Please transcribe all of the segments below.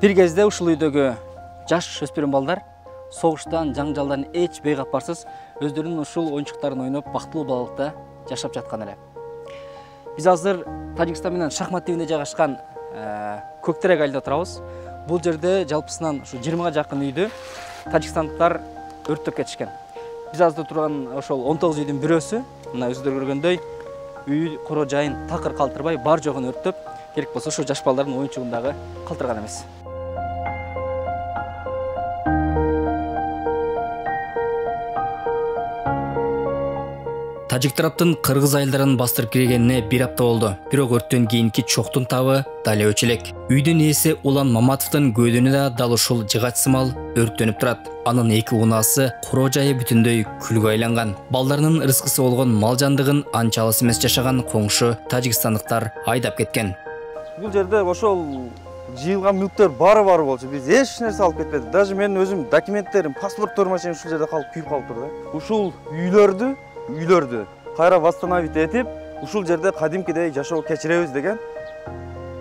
Bir кезде ушул үйдөгү жаш өспүрүм балдар согуштан, жаңжалдан эч бейкапарсыз өздөрүнүн ушул оюнчуктарын ойноп бактылуу балалыкта жашап жаткан эле. Биз азыр Тажикстан менен шахмат тибинде жайгашкан Көктерек айылда турабыз. Бул жерде жалпысынан ушу 20га жакын үйдү тажикстандыктар өрттөп кетишкен. Биз азыр турган ошол 19 үйдүн бирөөсү, мына өзүлөр көргөндөй, үй коро жайын такыр калтырбай, бар жогун өрттөп, керек болсо ушу жаш балдардын оюнчугундагы калтырган эмес. Тажик тараптын кыргыз айылдарын бастырып киргенине бир апта болду. Бирок өрттөн кийинки чоктун табы дал өчө элек. Үйдүн ээси Улан Маматовдун көдүнү да дал ушул жыгач сымал өрттөнүп турат. Анын эки унаасы коро жайы бүтүндөй күлгө айланган. Балдарынын ырыскысы болгон мал жандыгын анча алыс эмес жашаган коңшу тажикстандыктар айдап кеткен. Бул жерде ошол жыйылган мүлктөр бары болчу. Биз эч нерсе алып кетпедик. Даже менин өзүм документтерим, паспортторум ушул жерде калып күйүп калып турду. Ушул үйлөрдү кайра восстановить этип, ушул жерде кадимкидей жашоо кечиребиз деген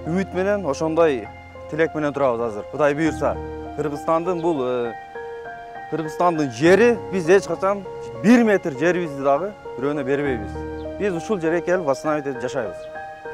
үмүт менен, ошондой тилек менен турабыз азыр. Кудай буйрса, Кыргызстандын жери биз эч качан 1 метр жерибизди дагы бирөөнө бербейбиз. Биз ушул жерге келип восстановить этип жашайбыз.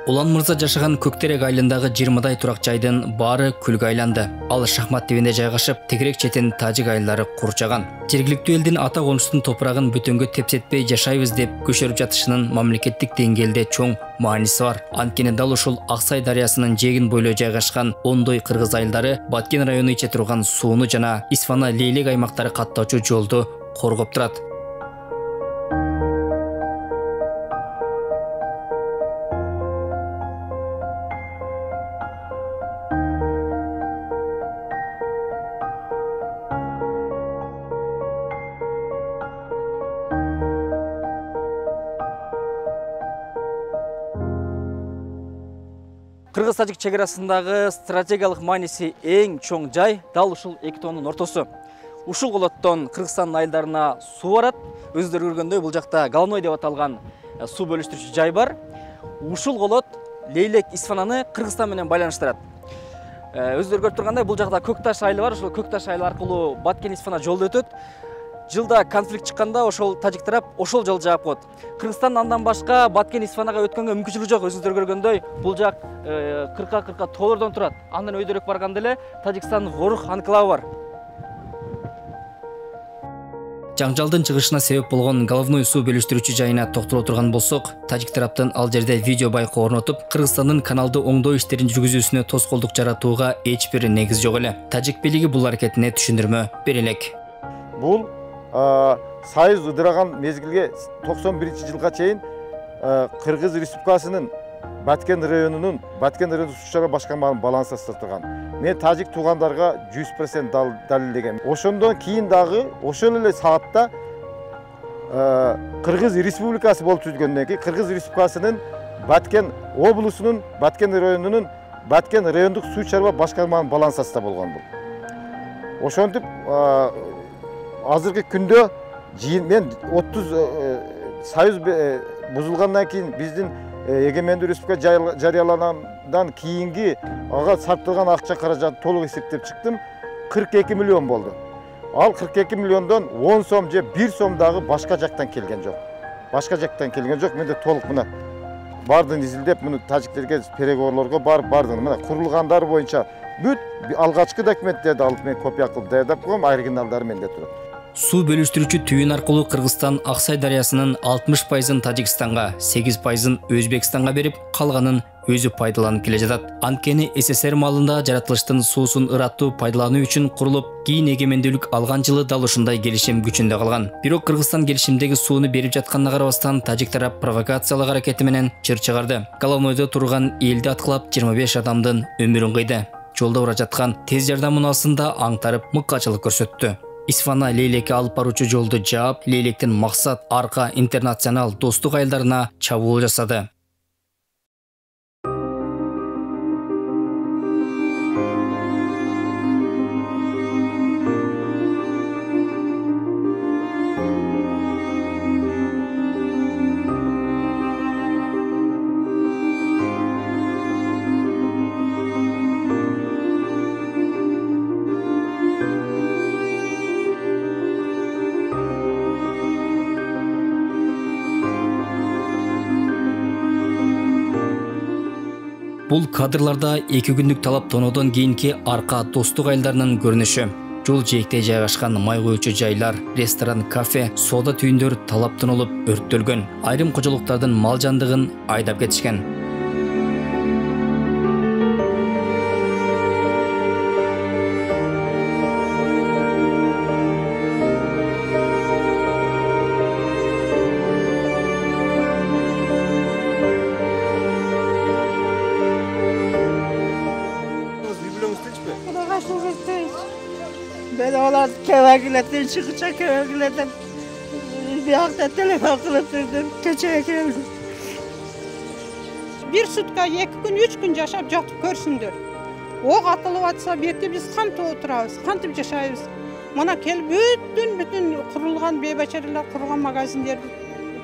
Улан мырза жашаган Көктерек айылындагы 20дай турак жайдын баары күлгө айланды. Ал шахмат тибинде жайгашып, тегерек четин тажик айылдары курчаган. Жергиликтүү элдин ата конушунун топурагын бүтөнгө тепсетпей жашайбыз деп көчөрүп жатышынын мамлекеттик деңгээлде чоң мааниси бар. Анткени дал ушул Аксай дарыясынын жээгин бойлой жайгашкан ондой кыргыз айылдары Баткен району иче турган сууну жана Исфана Лейлек аймактары каттоочу жолду коргоп турат. Кыргыз-тажик чекарасындагы стратегиялык мааниси эң чоң жай дал ушул эки тоонун ортосу. Ушул колоттон Кыргызстандын айылдарына суу барат. Өзүлөр көргөндөй бул жакта головной деп аталган суу бөлүштүрүүчү жай бар. Ушул колот Лейлек Исфананы Кыргызстан менен байланыштырат. Өзүлөр көрүп тургандай бул жакта Көкташ айылы бар. Ошол Көкташ айылы аркылуу Баткен Исфана жолду өтөт. Жылда конфликт чыкканда ошол тажик тарап ошол жол жаап коет. Кыргызстан андан башка Баткен Исфанага өткөнгө мүмкүнчүлүгү жок. Өзүңүздөр көргөндөй бул жак 40 тоолордон турат. Андан өйдөрөөк барганда эле Тажикстандын Горух анклавы бар. Жаңжалдын чыгышына себеп болгон головной суу бөлүштүрүүчү жайына токтоло турган болсок, тажик тараптын ал жерде видео байкоо орнотуп, Кыргызстандын каналды оңдоо иштерин жүргүзүүсүнө тоскоолдук жаратууга эч бир негиз жок эле. Тажик бийлиги бул аракетине түшүндүрмө бере элек. Бул Союз ыдыраган мезгилге 91-жылга чейин Кыргыз Республикасынын Баткен районунун суу чарба башкармалыгынын балансасы турган. Мен тажик туугандарга 100% далилдегем. Ошондон кийин дагы ошол эле саатта Кыргыз Республикасы болуп түзүлгөндөн кийин Кыргыз Республикасынын Баткен облусунун Баткен районунун Баткен райондук суу чарба башкармалыгынын балансасында болгон бул. Ошентип азыркы күндө мен 30 союз бузулгандан кийин биздин эгемендүү республика жарыялангандан кийинги ага сарпталган акча каражаты толук эсептеп чыктым. 42 миллион болду. Ал 42 миллиондон 10 сом же 1 сом дагы башка жактан келген жок. Менде толук мына бардын изилдеп, муну тажиктерге переговорлорго бардын. Мына курулгандар боюнча бүт алгачкы документтерди алып мен копия кылып даярдап койгом, оригиналдары менде турат. Суу бөлүштүрүүчү түйүн аркылуу Кыргызстан Аксай дарыясынын 60%-ын Тажикстанга, 8%-ын Өзбекстанга берип, калганын өзү пайдаланып келе жатат. Анткени СССР малында жаратылыштын суусун ыраттуу пайдалануу үчүн курулуп, кийин эгемендүүлүк алган жылы дал ушундай келишим күчүндө калган. Бирок Кыргызстан келишимдеги сууну берип жатканына карабастан тажик тарап провокациялык аракети менен чыр чыгарды. Головнойдо турган элди аткылап 25 адамдын өмүрүн кыйды. Жолдо бара жаткан тез жардам унаасында аңтарып мыккачылык көрсөттү. Исфана Лейлекке алып баруучу жолду жаап, Лейлектин максат арка интернационал достук айылдарына чабуул жасады. Бул кадрларда 2 күндүк талап тоноодон кийинки арка достук айылдарынын көрүнүшү. Жол жээкте жайгашкан май коюучу жайлар, ресторан, кафе, соода түйүндөр талап тонолуп өрттөлгөн. Айрым кожолуктардын мал жандыгын айдап кетишкен. Ben olar kevakileten çıkacak kevakileten bir hafta telefon kılıp durdum keçeye geldim. Bir sutka 2 gün 3 gün yaşap jatıp körsündür. O atılıp atsa berke biz kantip oturabız, kantip jaşayбыз. Mana kelip bütün kurulgan beybaçariler kurulgan magazinler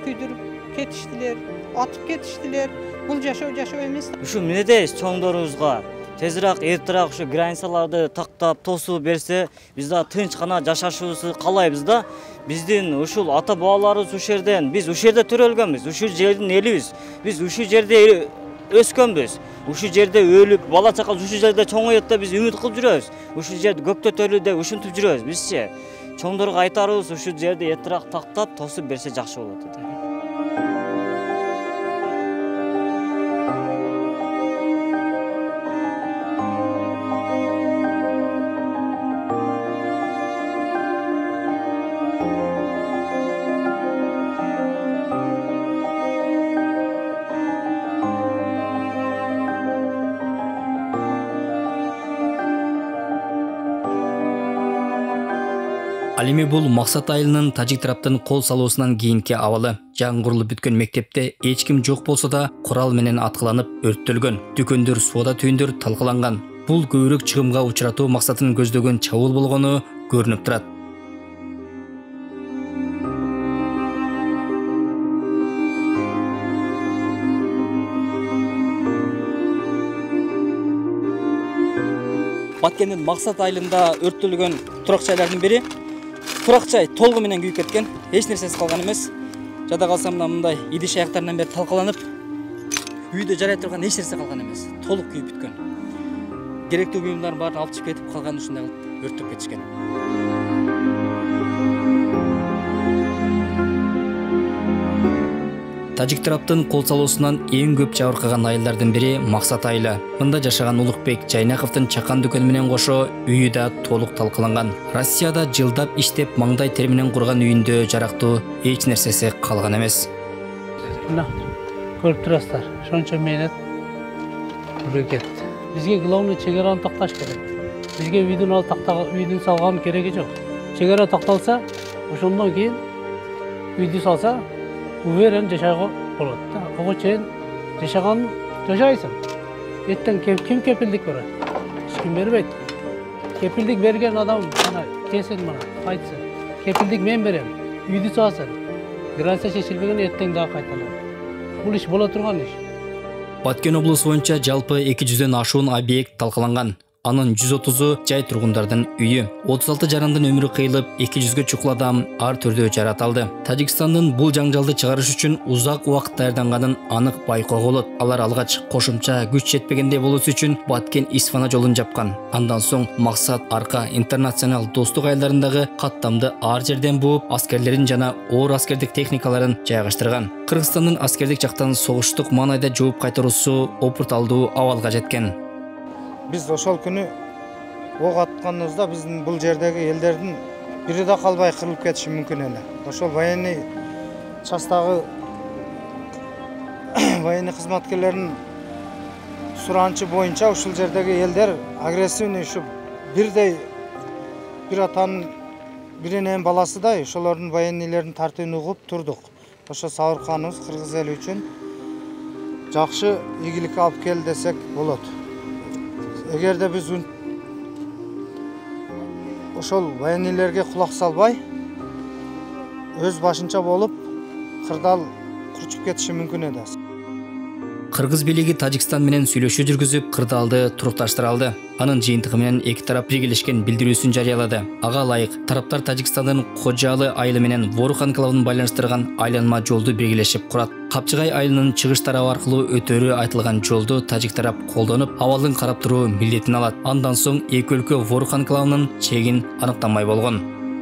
küydürüp ketiştiler, atıp ketiştiler. Bul jaşоо эмес. Ушу минедейбиз чоңдорубузга тезирээк, эртерээк ушу границаларды тактап, тосуп берсе, биз да тынч гана жашашыбызды каалайбыз да. Биздин ушул ата бабаларыбыз ушул жерден, биз ушул жерде төрөлгөнбүз, ушул жердин элибиз. Биз ушул жерде өскөнбүз. Ушул жерде өлүп, бала чака ушул жерде чоңойот да биз үмүт кылып жүрөбүз. Ушул жерде көктөтөлү деп ушинтип жүрөбүз бизчи. Чоңдорго айтарыбыз ушул жерде эртерээк тактап, тосуп берсе жакшы болот деп. Ал эми бул Максат айылынын тажик тараптын кол салуусунан кийинки абалы. Жаңгырылып бүткөн мектепте эч ким жок болсо да курал менен аткыланып өрттөлгөн. Дүкөндөр, соода түйүндөр талкаланган. Бул көбүрөөк чыгымга учуратуу максатын көздөгөн чабуул болгону көрүнүп турат. Баткендин Максат айылында өрттөлгөн турак жайлардын бири. Турак жай толугу менен күйүп кеткен. Эч нерсеси калган эмес. Жада калса мындай идиш аяктарынан бери талкаланып, үйдө жарай турган эч нерсе калган эмес. Толук күйүп бүткөн. Керектүү буюмдардын баарын алып чыгып кетип калган ушундай кылып өрттөп кетишкен. Тажик тараптын кол салуусунан эң көп жабыркаган айылдардын бири Максат айылы. Мында жашаган Улукбек Жайнаковдун чакан дүкөнү менен кошо үйү да толук талкаланган. Россияда жылдап иштеп маңдай тери менен курган үйүндө жарактуу эч нерсеси калган эмес. Мына көрүп турасыздар. Ошончо менет үрөкет. Бизге главный чегараны такташ керек. Бизге үйдүн салган кереги жок. Чегара такталса, ошондон кийин үйдү салса уверен жашайго болот да. Ого чейин жашаган жашайсың. Эртең ким кепилдик берет? Эч ким бербейт. Кепилдик берген адам ана келсин мына айтсын. Кепилдик мен берем. Үйдү салсын. Граница чечилбеген эртең дагы кайталат. Бул иш боло турган иш. Баткен облусу боюнча жалпы 200дөн ашуун объект талкаланган. Анын 130-у жай тургундардын үйү. 36 жарандын өмүрү кыйылып, 200гө чукул адам ар түрдө жаратылды. Тажикстандын бул жаңжалды чыгарыш үчүн узак убакыт даярданганын анык байкоого болот. Алар алгач кошумча күч жетпегендей болуусу үчүн Баткен Исфана жолун жапкан. Андан соң Максат Арка интернационал достук айылдарындагы каттамды ар жерден бууп, аскерлерин жана оор аскердик техникаларын жайгаштырган. Кыргызстандын аскердик жактан согуштук маанайда жооп кайтаруусу опурталдуу абалга жеткен. Biz ошол күнү ок атканыбызда биздин бул жердеги элдердин бири да калбай кырылып кетиши мүмкүн эле. Ошол военный частагы военный кызматкерлердин суранычы боюнча ушул жердеги элдер агрессивный ушу бирдей бир атанын бир эненин баласыдай ошолордун военныйлердин тартибин угуп турдук. Ошо сабырканыбыз кыргыз эли үчүн жакшы ийгилик алып келди десек болот. Эгерде биз ошол военныйлерге кулак салбай, өз башынча болуп, кырдаал курчуп кетиши мүмкүн эди. Кыргыз бийлиги Тажикстан менен сүйлөшүү жүргүзүп, кырдаалды турукташтыра алды. Анын жыйынтыгы менен эки тарап биргелешкен билдирүүсүн жарыялады. Ага ылайык, тараптар Тажикстандын Кожаалы айылы менен Ворух анклавын байланыштырган айланма жолду биргелешип курат. Капчыгай айылынын чыгыш тарабы аркылуу өтөрү айтылган жолду Тажик тарап колдонуп, абалын карап туруу милдетин алат. Андан соң эки өлкө Ворух анклавынын чегин аныктамай болгон.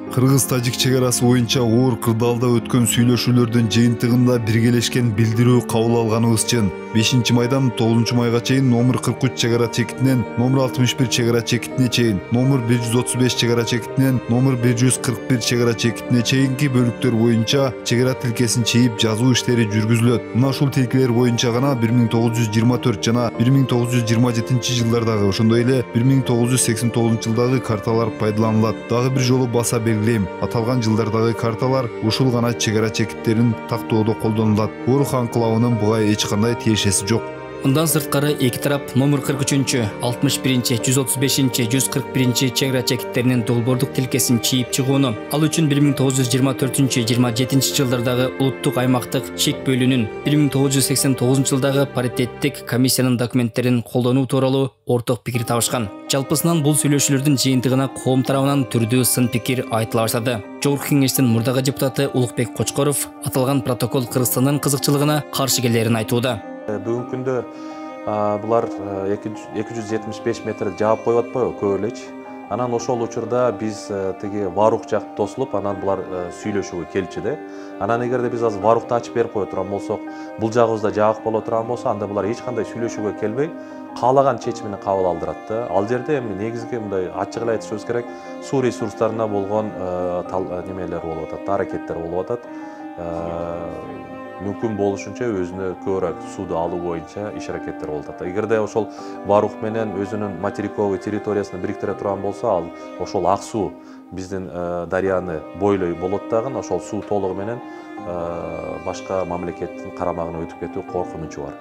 Кыргыз-Тажик чегарасы боюнча оор кырдаалда өткөн сүйлөшүүлөрдүн жыйынтыгында биргелешкен билдирүү кабыл алганыбыз чын. 5-майдан 9-майга чейин номер 43 чегара чекитинен номер 61 чегара чекитине чейин, номер 135 чегара чекитинен номер 141 чегара чекитине чейинки бөлүктөр боюнча чегара тилкесин чейип жазуу иштери жүргүзүлөт. Мына ушул тилкелер боюнча гана 1924 жана 1927 жылдардагы, ошондой эле 1989 жылдагы карталар пайдаланылат. Дагы бир жолу баса белгилейм, аталган жылдардагы карталар ушул гана чегара чекиттерин тактоодо колдонулат. Ворух анклавынын буга эч кандай тиешеси жок. Мындан сырткары эки тарап номер 43, 61, 135, 141 чегара чекиттеринин долбоордук тилкесин чийип чыгууну, ал үчүн 1924-27 жылдардагы улуттук аймактык чек бөлүүнүн, 1989 жылдагы паритеттик комиссиянын документтерин колдонуу тууралуу орток пикир табышкан. Жалпысынан бул сүйлөшүүлөрдүн жыйынтыгына коом тарабынан түрдүү сын пикир айтыла баштады. Жогорку кеңештин мурдагы депутаты Улукбек Кочкоров аталган протокол Кыргызстандын кызыкчылыгына каршы келерин айтууда. Бүгүнкү күндө булар 275 метр жаап коюп атпайбы, көп элечи. Анан ошол учурда биз тиги Варух жак тосулуп, анан булар сүйлөшүүгө келчү да. Анан эгерде биз азыр Варухты ачып берип кое турган болсок, бул жагыбызда жабык боло турган болсо, анда булар эч кандай сүйлөшүүгө келбей, каалаган чечимин кабыл алдырат да. Ал жерде эми негизги мындай ачык эле айтышыбыз керек, суу ресурстарына болгон немелер болуп атат, аракеттер болуп атат. Мүмкүн болушунча өзүнө көбүрөөк сууду алуу боюнча иш аракеттер болуп атат. Эгерде ошол Варух менен өзүнүн материковый территориясын бириктире турган болсо, ал ошол ак суу биздин дарыяны бойлой болот дагы, ошол суу толугу менен башка мамлекеттин карамагына өтүп кетүү коркунучу бар.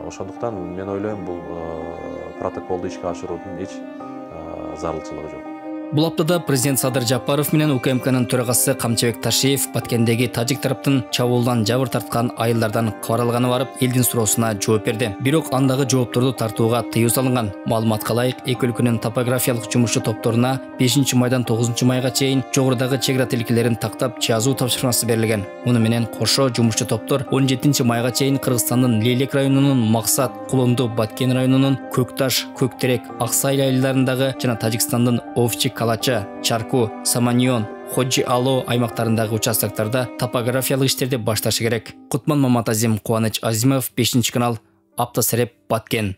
Ошондуктан мен ойлойм, бул протоколду ишке ашыруунун эч зарылчылыгы жок. Бул аптада президент Садыр Жапаров менен УКМКнын төрагасы Камчыбек Ташиев Баткендеги Тажик тараптын чабуулдан жабыр тарткан айылдардан кабар алганы барып, элдин суроосуна жооп берди. Бирок андагы жоопторду тартууга тыюу салынган. Маалыматка ылайык, эки өлкөнүн топографиялык жумушчу топторуна 5-майдан 9-майга чейин жогорудагы чегара тилкелерин тактап жазуу тапшырмасы берилген. Муну менен кошо жумушчу топтор 17-майга чейин Кыргызстандын Лейлек районунун Максат, Кулунду, Баткен районунун Көкташ, Көктерек, Аксай айылдарындагы жана Тажикстандын Овчик, Калача, Чарку, Саманьон, Ходжи Ало аймактарындагы участоктарда топографиялык иштерди башташы керек. Кутман Маматазим, Кубаныч Азимов, 5 канал, Аптасереп, Баткен.